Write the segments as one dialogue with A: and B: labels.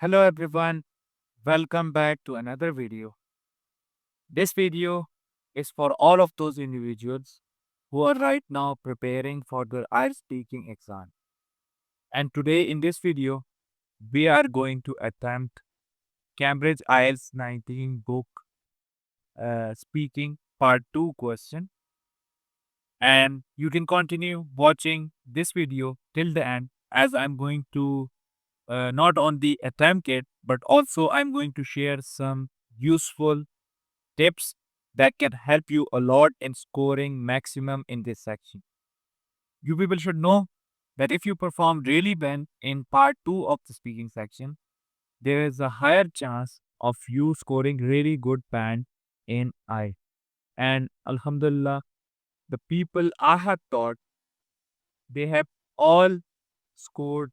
A: Hello everyone, welcome back to another video. This video is for all of those individuals who are right now preparing for their IELTS speaking exam. And today in this video, we are going to attempt Cambridge IELTS 19 book speaking part 2 question. And you can continue watching this video till the end as I'm going to not only attempt it, but also I'm going to share some useful tips that can help you a lot in scoring maximum in this section. You people should know that if you perform really well in part 2 of the speaking section, there is a higher chance of you scoring really good band in I. And Alhamdulillah, the people I have taught, they have all scored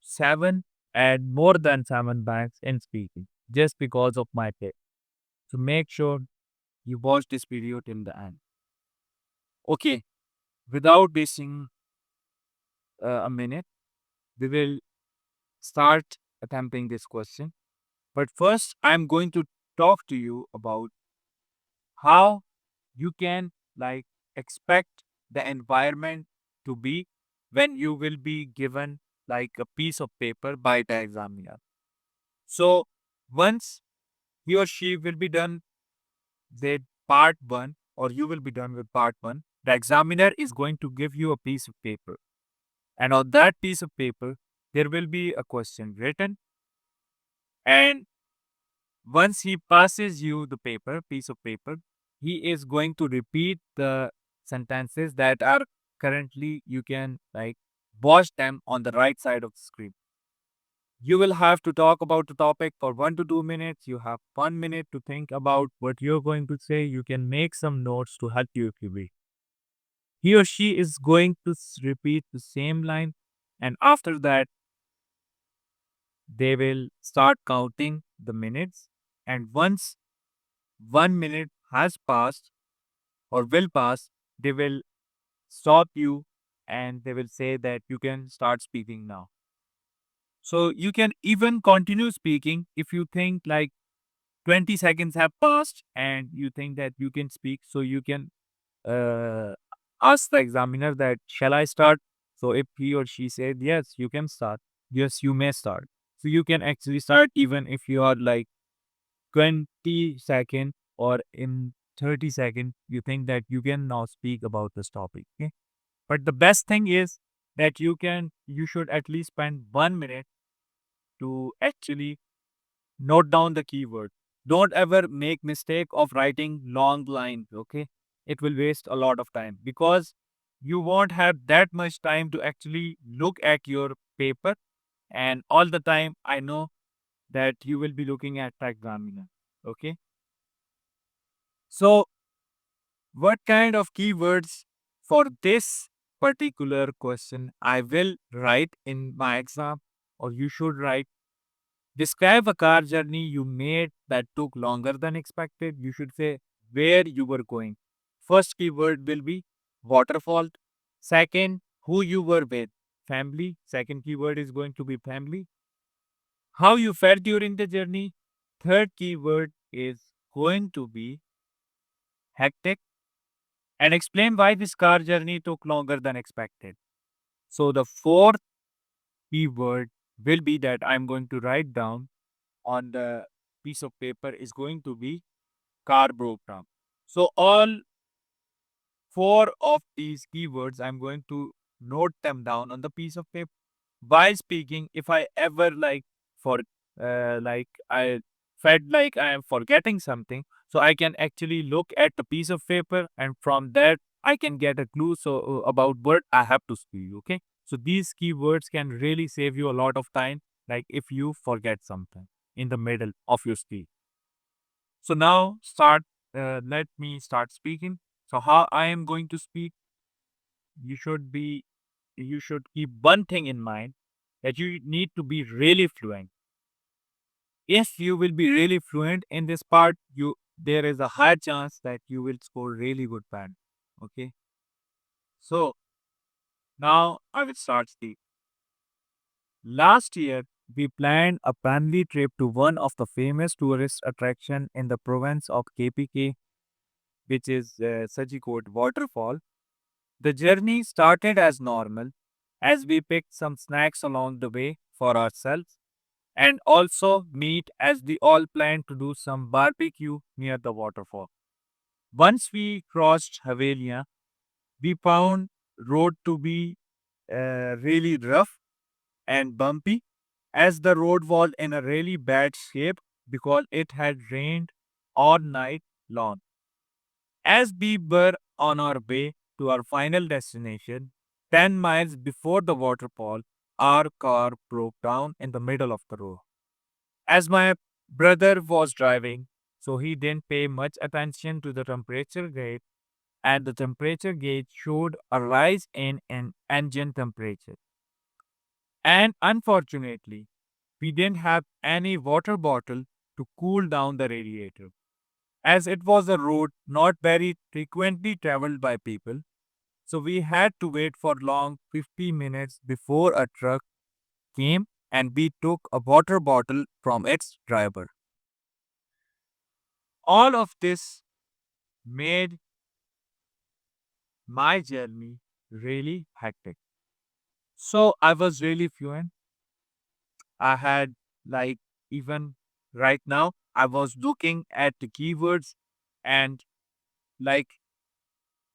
A: 7 and more than 7 bands in speaking just because of my tip. So make sure you watch this video till the end. Okay, without wasting a minute, we will start attempting this question. But first, I'm going to talk to you about how you can like expect the environment to be when you will be given like a piece of paper by the examiner. So once he or she will be done with part one, or you will be done with part one, the examiner is going to give you a piece of paper. And on that piece of paper, there will be a question written. And once he passes you the piece of paper, he is going to repeat the sentences that are currently you can like watch them on the right side of the screen. You will have to talk about the topic for 1 to 2 minutes. You have 1 minute to think about what you're going to say. You can make some notes to help you if you wish. He or she is going to repeat the same line, and after that, they will start counting the minutes. And once 1 minute has passed or will pass, they will stop you and they will say that you can start speaking now. So you can even continue speaking if you think like 20 seconds have passed and you think that you can speak. So you can uh, ask the examiner that, shall I start? So if he or she said, yes, you can start. Yes, you may start. So you can actually start even if you are like 20 seconds or in 30 seconds, you think that you can now speak about this topic. Okay. But the best thing is that you should at least spend 1 minute to actually note down the keyword. Don't ever make mistake of writing long lines. Okay. It will waste a lot of time because you won't have that much time to actually look at your paper. And all the time, I know that you will be looking at the examiner. Okay. So what kind of keywords for this particular question I will write in my exam, or you should write? Describe a car journey you made that took longer than expected. You should say where you were going. First keyword will be waterfall. Second, who you were with. Family. Second keyword is going to be family. How you felt during the journey. Third keyword is going to be hectic. And explain why this car journey took longer than expected. So the fourth keyword will be that I'm going to write down on the piece of paper is going to be car broke down. So all four of these keywords, I'm going to note them down on the piece of paper. While speaking, if I ever like I felt like I am forgetting something, so I can actually look at the piece of paper, and from that I can get a clue about what I have to speak. Okay, so these keywords can really save you a lot of time. Like if you forget something in the middle of your speech. So now start. Let me start speaking. So how I am going to speak? You should be. You should keep one thing in mind that you need to be really fluent. If you will be really fluent in this part, you there is a high chance that you will score really good band. Okay. So now I will start speak. Last year we planned a family trip to one of the famous tourist attraction in the province of KPK, which is Sajikot Waterfall. The journey started as normal, as we picked some snacks along the way for ourselves and also meat as we all planned to do some barbecue near the waterfall. Once we crossed Havelia, we found road to be really rough and bumpy as the road was in a really bad shape because it had rained all night long. As we were on our way to our final destination, 10 miles before the waterfall, our car broke down in the middle of the road. As my brother was driving, so he didn't pay much attention to the temperature gauge, and the temperature gauge showed a rise in an engine temperature. And unfortunately, we didn't have any water bottle to cool down the radiator. As it was a road not very frequently traveled by people, so we had to wait for long 50 minutes before a truck came and we took a water bottle from its driver. All of this made my journey really hectic. So I was really fluent. I had like even right now I was looking at the keywords and like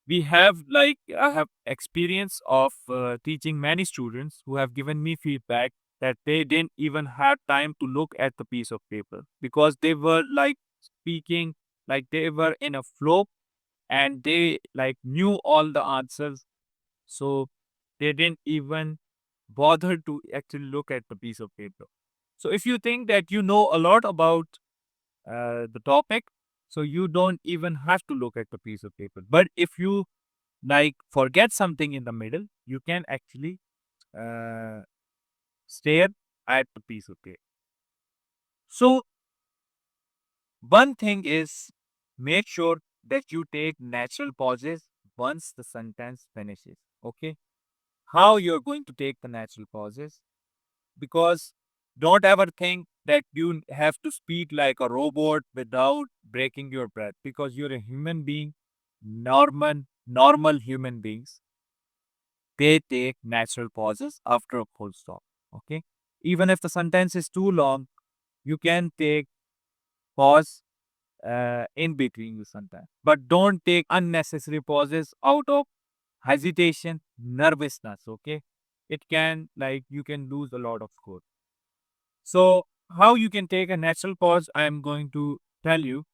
A: we have like I have experience of teaching many students who have given me feedback that they didn't even have time to look at the piece of paper because they were like speaking like they were in a flow and they like knew all the answers, so they didn't even bother to actually look at the piece of paper. So if you think that you know a lot about the topic, so you don't even have to look at the piece of paper. But if you like forget something in the middle, you can actually uh, stare at the piece of paper. So one thing is, make sure that you take natural pauses once the sentence finishes. Okay, how you're going to take the natural pauses, because don't ever think that you have to speak like a robot without breaking your breath, because you're a human being. Normal human beings, they take natural pauses after a full stop. Okay, even if the sentence is too long, you can take pause in between the sentence, but don't take unnecessary pauses out of hesitation, nervousness. Okay, it can like you can lose a lot of score. So, how you can take a natural pause, I am going to tell you.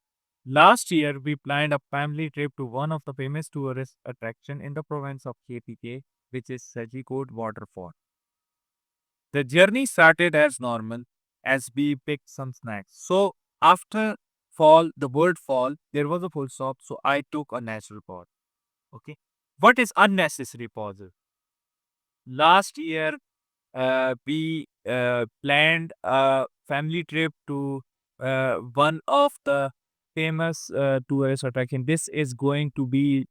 A: Last year, we planned a family trip to one of the famous tourist attraction in the province of KPK, which is Sajikot Waterfall. The journey started as normal as we picked some snacks. So, after the word fall, there was a full stop. So, I took a natural pause. Okay. What is unnecessary pauses? Last year, we planned a family trip to one of the famous tourist attraction. This is going to be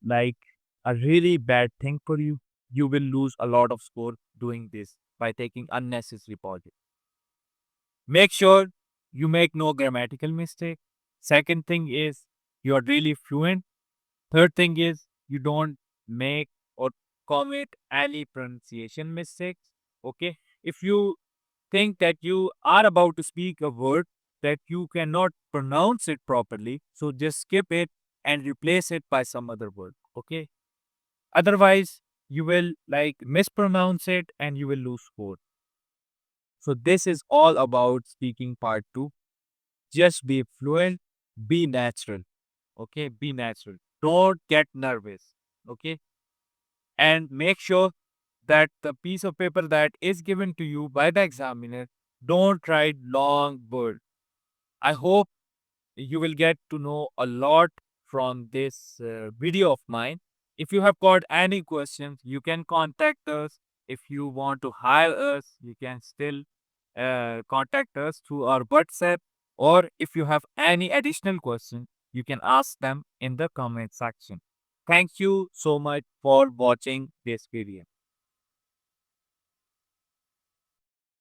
A: like a really bad thing for you. You will lose a lot of score doing this by taking unnecessary pauses. Make sure you make no grammatical mistake. Second thing is you are really fluent. Third thing is you don't make or commit any pronunciation mistakes. Okay. If you think that you are about to speak a word that you cannot pronounce it properly, so just skip it and replace it by some other word. Okay. Otherwise, you will like mispronounce it and you will lose score. So this is all about speaking part two. Just be fluent, be natural. Okay. Be natural. Don't get nervous. Okay. And make sure that the piece of paper that is given to you by the examiner, don't write long words. I hope you will get to know a lot from this video of mine. If you have got any questions, you can contact us. If you want to hire us, you can still contact us through our WhatsApp. Or if you have any additional questions, you can ask them in the comment section. Thank you so much for watching this video.